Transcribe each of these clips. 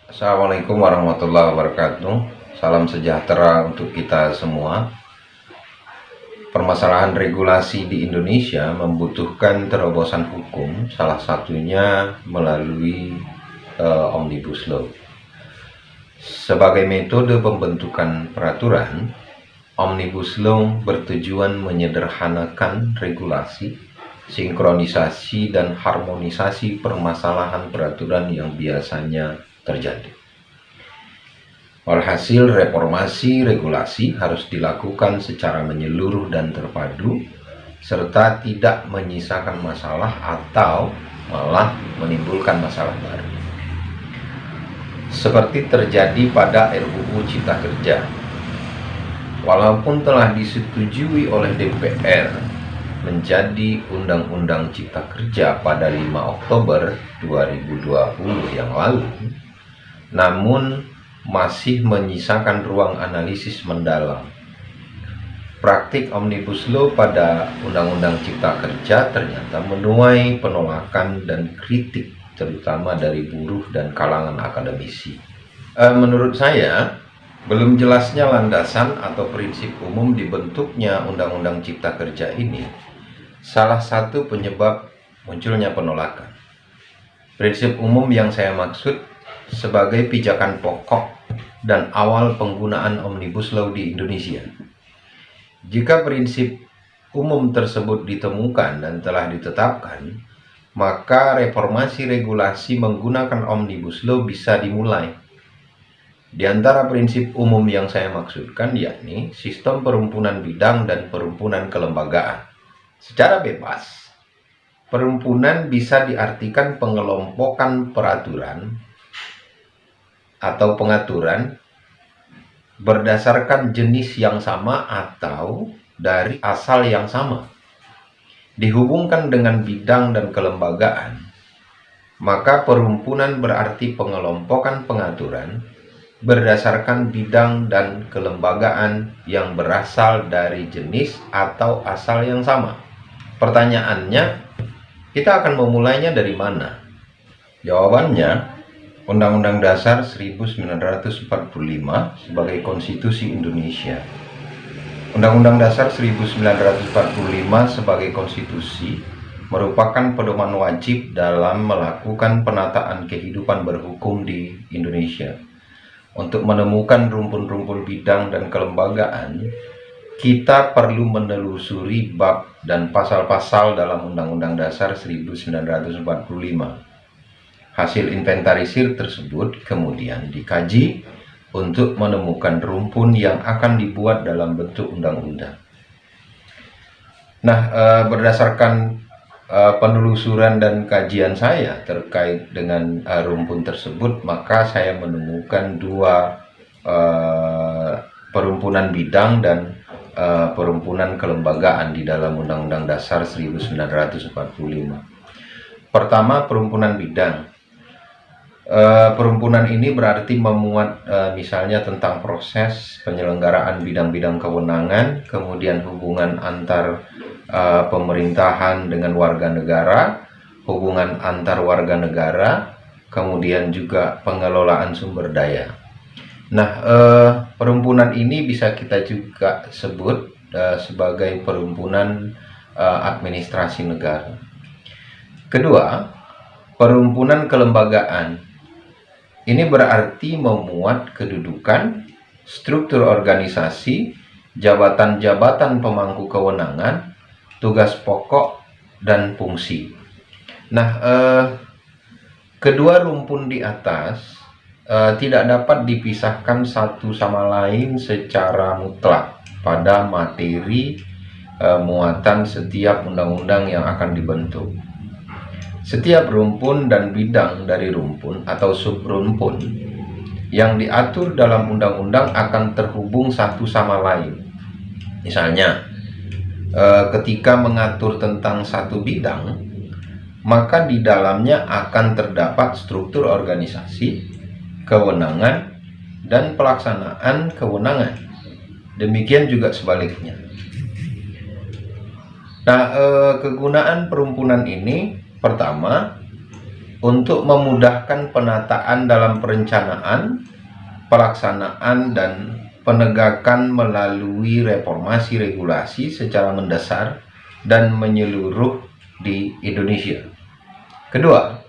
Assalamualaikum warahmatullahi wabarakatuh. Salam sejahtera untuk kita semua. Permasalahan regulasi di Indonesia membutuhkan terobosan hukum, salah satunya melalui Omnibus Law. Sebagai metode pembentukan peraturan, Omnibus Law bertujuan menyederhanakan regulasi, sinkronisasi dan harmonisasi permasalahan peraturan yang biasanya terjadi. Walhasil, reformasi regulasi harus dilakukan secara menyeluruh dan terpadu, serta tidak menyisakan masalah atau malah menimbulkan masalah baru. Seperti terjadi pada RUU Cipta Kerja. Walaupun telah disetujui oleh DPR menjadi Undang-Undang Cipta Kerja pada 5 Oktober 2020 yang lalu, namun masih menyisakan ruang analisis mendalam. Praktik Omnibus Law pada Undang-Undang Cipta Kerja ternyata menuai penolakan dan kritik, terutama dari buruh dan kalangan akademisi. Menurut saya, belum jelasnya landasan atau prinsip umum dibentuknya Undang-Undang Cipta Kerja ini salah satu penyebab munculnya penolakan. Prinsip umum yang saya maksud sebagai pijakan pokok dan awal penggunaan Omnibus Law di Indonesia. Jika prinsip umum tersebut ditemukan dan telah ditetapkan, maka reformasi regulasi menggunakan Omnibus Law bisa dimulai. Di antara prinsip umum yang saya maksudkan yakni sistem perumpunan bidang dan perumpunan kelembagaan. Secara bebas, perumpunan bisa diartikan pengelompokan peraturan atau pengaturan berdasarkan jenis yang sama atau dari asal yang sama, dihubungkan dengan bidang dan kelembagaan. Maka perumpunan berarti pengelompokan pengaturan berdasarkan bidang dan kelembagaan yang berasal dari jenis atau asal yang sama. Pertanyaannya, kita akan memulainya dari mana? Jawabannya, Undang-Undang Dasar 1945 sebagai Konstitusi Indonesia. Undang-Undang Dasar 1945 sebagai konstitusi merupakan pedoman wajib dalam melakukan penataan kehidupan berhukum di Indonesia. Untuk menemukan rumpun-rumpun bidang dan kelembagaan, kita perlu menelusuri bab dan pasal-pasal dalam Undang-Undang Dasar 1945. Hasil inventarisir tersebut kemudian dikaji untuk menemukan rumpun yang akan dibuat dalam bentuk undang-undang. Nah, berdasarkan penelusuran dan kajian saya terkait dengan rumpun tersebut, maka saya menemukan dua perumpunan bidang dan perumpunan kelembagaan di dalam Undang-Undang Dasar 1945. Pertama, perumpunan bidang. Perumpunan ini berarti memuat misalnya tentang proses penyelenggaraan bidang-bidang kewenangan, kemudian hubungan antar pemerintahan dengan warga negara, hubungan antar warga negara, kemudian juga pengelolaan sumber daya. Nah, perumpunan ini bisa kita juga sebut sebagai perumpunan administrasi negara. Kedua, perumpunan kelembagaan. Ini berarti memuat kedudukan, struktur organisasi, jabatan-jabatan pemangku kewenangan, tugas pokok, dan fungsi. Nah, kedua rumpun di atas tidak dapat dipisahkan satu sama lain secara mutlak pada materi muatan setiap undang-undang yang akan dibentuk. Setiap rumpun dan bidang dari rumpun atau subrumpun yang diatur dalam undang-undang akan terhubung satu sama lain. Misalnya, ketika mengatur tentang satu bidang, maka di dalamnya akan terdapat struktur organisasi, kewenangan, dan pelaksanaan kewenangan. Demikian juga sebaliknya. Nah, kegunaan perumpunan ini pertama, untuk memudahkan penataan dalam perencanaan, pelaksanaan, dan penegakan melalui reformasi regulasi secara mendasar dan menyeluruh di Indonesia. Kedua,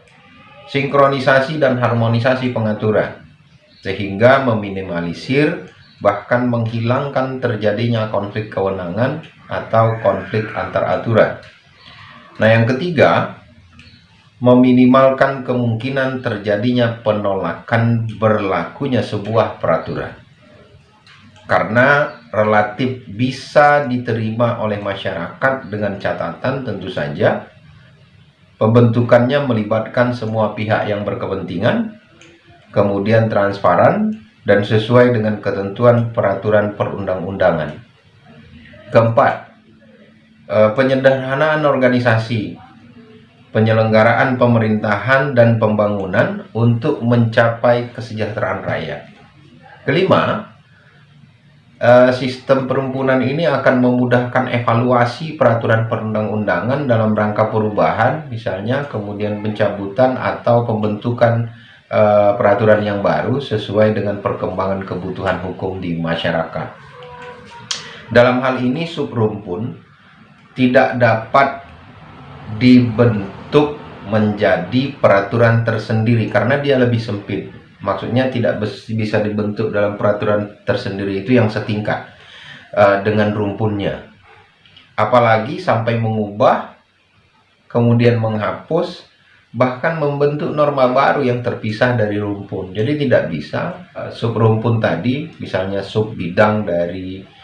sinkronisasi dan harmonisasi pengaturan, sehingga meminimalisir bahkan menghilangkan terjadinya konflik kewenangan atau konflik antar aturan. Nah, yang ketiga, meminimalkan kemungkinan terjadinya penolakan berlakunya sebuah peraturan, karena relatif bisa diterima oleh masyarakat dengan catatan tentu saja pembentukannya melibatkan semua pihak yang berkepentingan, kemudian transparan dan sesuai dengan ketentuan peraturan perundang-undangan. Keempat, penyederhanaan organisasi, penyelenggaraan pemerintahan dan pembangunan untuk mencapai kesejahteraan rakyat. Kelima, sistem perhimpunan ini akan memudahkan evaluasi peraturan perundang-undangan dalam rangka perubahan, misalnya kemudian pencabutan atau pembentukan peraturan yang baru sesuai dengan perkembangan kebutuhan hukum di masyarakat. Dalam hal ini, subrumpun tidak dapat dibentuk menjadi peraturan tersendiri karena dia lebih sempit. Maksudnya tidak bisa dibentuk dalam peraturan tersendiri itu yang setingkat dengan rumpunnya. Apalagi sampai mengubah, kemudian menghapus, bahkan membentuk norma baru yang terpisah dari rumpun. Jadi tidak bisa subrumpun tadi, misalnya sub bidang dari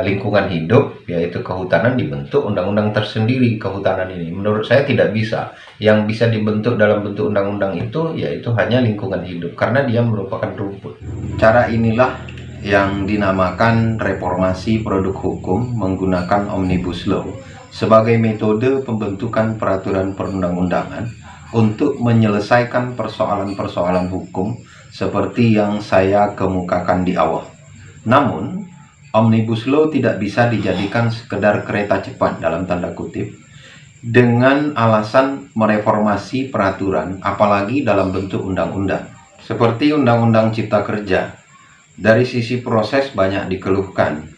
lingkungan hidup, yaitu kehutanan, dibentuk undang-undang tersendiri kehutanan ini. Menurut saya tidak bisa. Yang bisa dibentuk dalam bentuk undang-undang itu yaitu hanya lingkungan hidup, karena dia merupakan rumpun. Cara inilah yang dinamakan reformasi produk hukum menggunakan Omnibus Law sebagai metode pembentukan peraturan perundang-undangan untuk menyelesaikan persoalan-persoalan hukum seperti yang saya kemukakan di awal. Namun, Omnibus Law tidak bisa dijadikan sekedar kereta cepat dalam tanda kutip dengan alasan mereformasi peraturan, apalagi dalam bentuk undang-undang. Seperti Undang-Undang Cipta Kerja, dari sisi proses banyak dikeluhkan.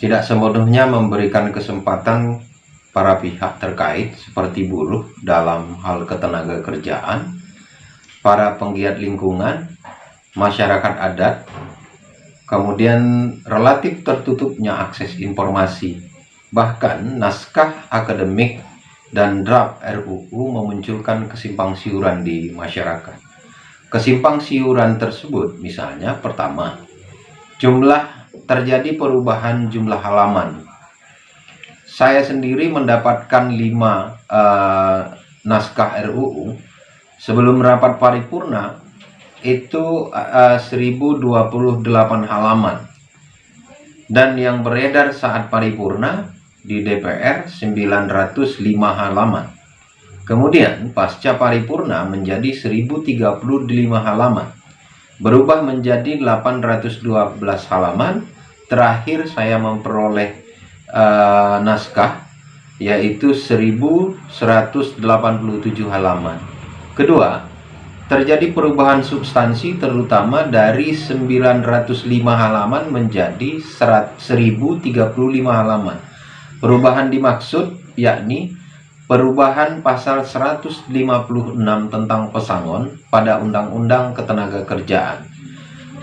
Tidak sepenuhnya memberikan kesempatan para pihak terkait seperti buruh dalam hal ketenaga kerjaan, para penggiat lingkungan, masyarakat adat, kemudian relatif tertutupnya akses informasi. Bahkan naskah akademik dan draft RUU memunculkan kesimpang siuran di masyarakat. Kesimpang siuran tersebut misalnya, pertama, terjadi perubahan jumlah halaman. Saya sendiri mendapatkan 5 naskah RUU sebelum rapat paripurna itu 1028 halaman, dan yang beredar saat paripurna di DPR 905 halaman. Kemudian pasca paripurna menjadi 1035 halaman, berubah menjadi 812 halaman. Terakhir saya memperoleh naskah yaitu 1187 halaman. Kedua, terjadi perubahan substansi terutama dari 905 halaman menjadi 1035 halaman. Perubahan dimaksud yakni perubahan pasal 156 tentang pesangon pada Undang-Undang Ketenagakerjaan.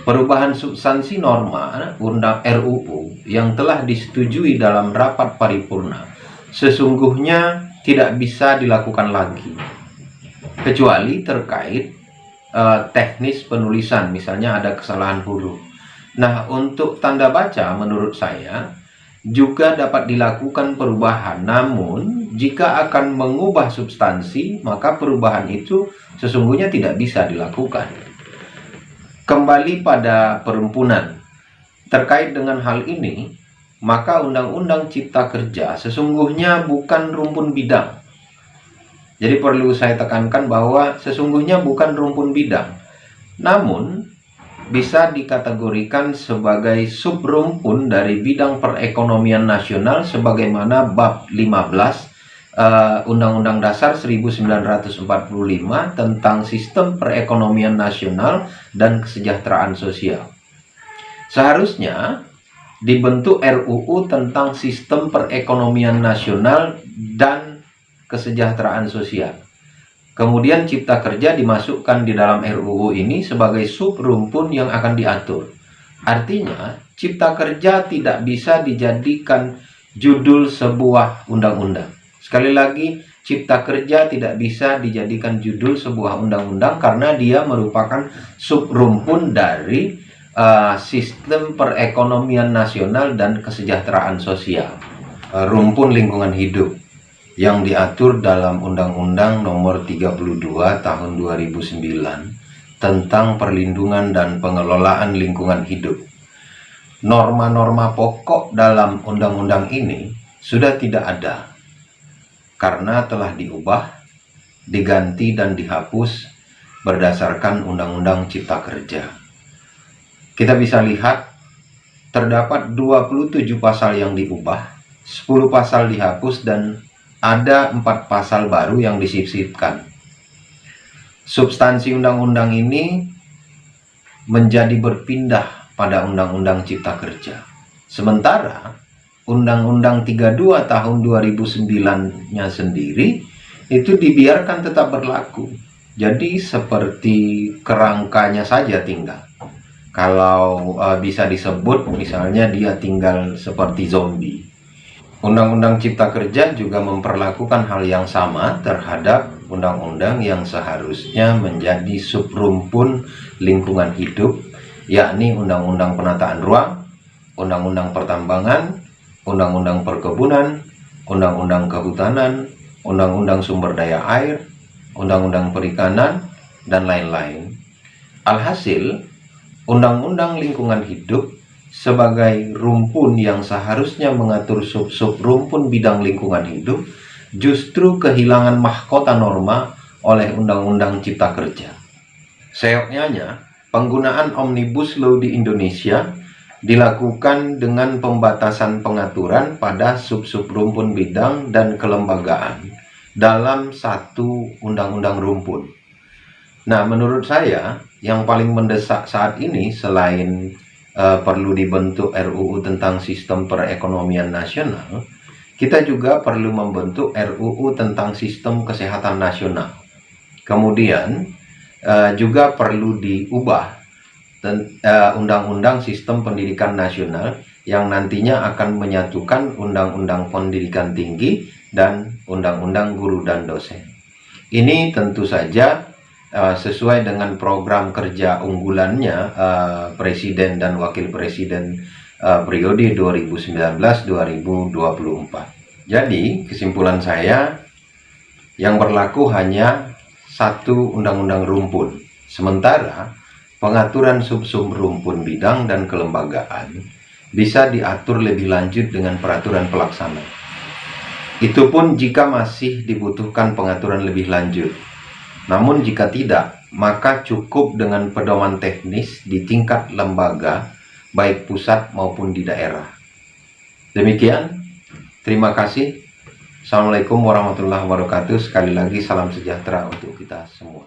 Perubahan substansi norma Undang RUU yang telah disetujui dalam rapat paripurna sesungguhnya tidak bisa dilakukan lagi, kecuali terkait teknis penulisan, misalnya ada kesalahan huruf. Nah, untuk tanda baca menurut saya juga dapat dilakukan perubahan, namun jika akan mengubah substansi, maka perubahan itu sesungguhnya tidak bisa dilakukan. Kembali pada perhimpunan, terkait dengan hal ini, maka Undang-Undang Cipta Kerja sesungguhnya bukan rumpun bidang. Jadi perlu saya tekankan bahwa sesungguhnya bukan rumpun bidang, namun bisa dikategorikan sebagai subrumpun dari bidang perekonomian nasional sebagaimana bab 15 Undang-Undang Dasar 1945 tentang Sistem Perekonomian Nasional dan Kesejahteraan Sosial. Seharusnya dibentuk RUU tentang Sistem Perekonomian Nasional dan Kesejahteraan Sosial. Kemudian Cipta Kerja dimasukkan di dalam RUU ini sebagai subrumpun yang akan diatur. Artinya, Cipta Kerja tidak bisa dijadikan judul sebuah undang-undang. Sekali lagi, Cipta Kerja tidak bisa dijadikan judul sebuah undang-undang karena dia merupakan subrumpun dari Sistem Perekonomian Nasional dan Kesejahteraan Sosial, rumpun lingkungan hidup yang diatur dalam Undang-Undang Nomor 32 Tahun 2009 tentang perlindungan dan pengelolaan lingkungan hidup. Norma-norma pokok dalam undang-undang ini sudah tidak ada karena telah diubah, diganti dan dihapus berdasarkan Undang-Undang Cipta Kerja. Kita bisa lihat terdapat 27 pasal yang diubah, 10 pasal dihapus dan ada 4 pasal baru yang disisipkan. Substansi undang-undang ini menjadi berpindah pada Undang-Undang Cipta Kerja. Sementara Undang-Undang 32 tahun 2009-nya sendiri itu dibiarkan tetap berlaku. Jadi seperti kerangkanya saja tinggal. Kalau bisa disebut misalnya dia tinggal seperti zombie. Undang-Undang Cipta Kerja juga memperlakukan hal yang sama terhadap undang-undang yang seharusnya menjadi subrumpun lingkungan hidup, yakni Undang-Undang Penataan Ruang, Undang-Undang Pertambangan, Undang-Undang Perkebunan, Undang-Undang Kehutanan, Undang-Undang Sumber Daya Air, Undang-Undang Perikanan, dan lain-lain. Alhasil, Undang-Undang Lingkungan Hidup sebagai rumpun yang seharusnya mengatur sub-sub rumpun bidang lingkungan hidup justru kehilangan mahkota norma oleh Undang-Undang Cipta Kerja. Seyogyanya, penggunaan Omnibus Law di Indonesia dilakukan dengan pembatasan pengaturan pada sub-sub rumpun bidang dan kelembagaan dalam satu undang-undang rumpun. Nah, menurut saya yang paling mendesak saat ini selain perlu dibentuk RUU tentang Sistem Perekonomian Nasional, kita juga perlu membentuk RUU tentang Sistem Kesehatan Nasional. Kemudian juga perlu diubah Undang-Undang Sistem Pendidikan Nasional yang nantinya akan menyatukan Undang-Undang Pendidikan Tinggi dan Undang-Undang Guru dan Dosen. Ini tentu saja sesuai dengan program kerja unggulannya Presiden dan Wakil Presiden periode 2019-2024. Jadi kesimpulan saya, yang berlaku hanya satu undang-undang rumpun, sementara pengaturan sub-sub rumpun bidang dan kelembagaan bisa diatur lebih lanjut dengan peraturan pelaksana. Itu pun jika masih dibutuhkan pengaturan lebih lanjut. Namun jika tidak, maka cukup dengan pedoman teknis di tingkat lembaga, baik pusat maupun di daerah. Demikian, terima kasih. Assalamualaikum warahmatullahi wabarakatuh. Sekali lagi salam sejahtera untuk kita semua.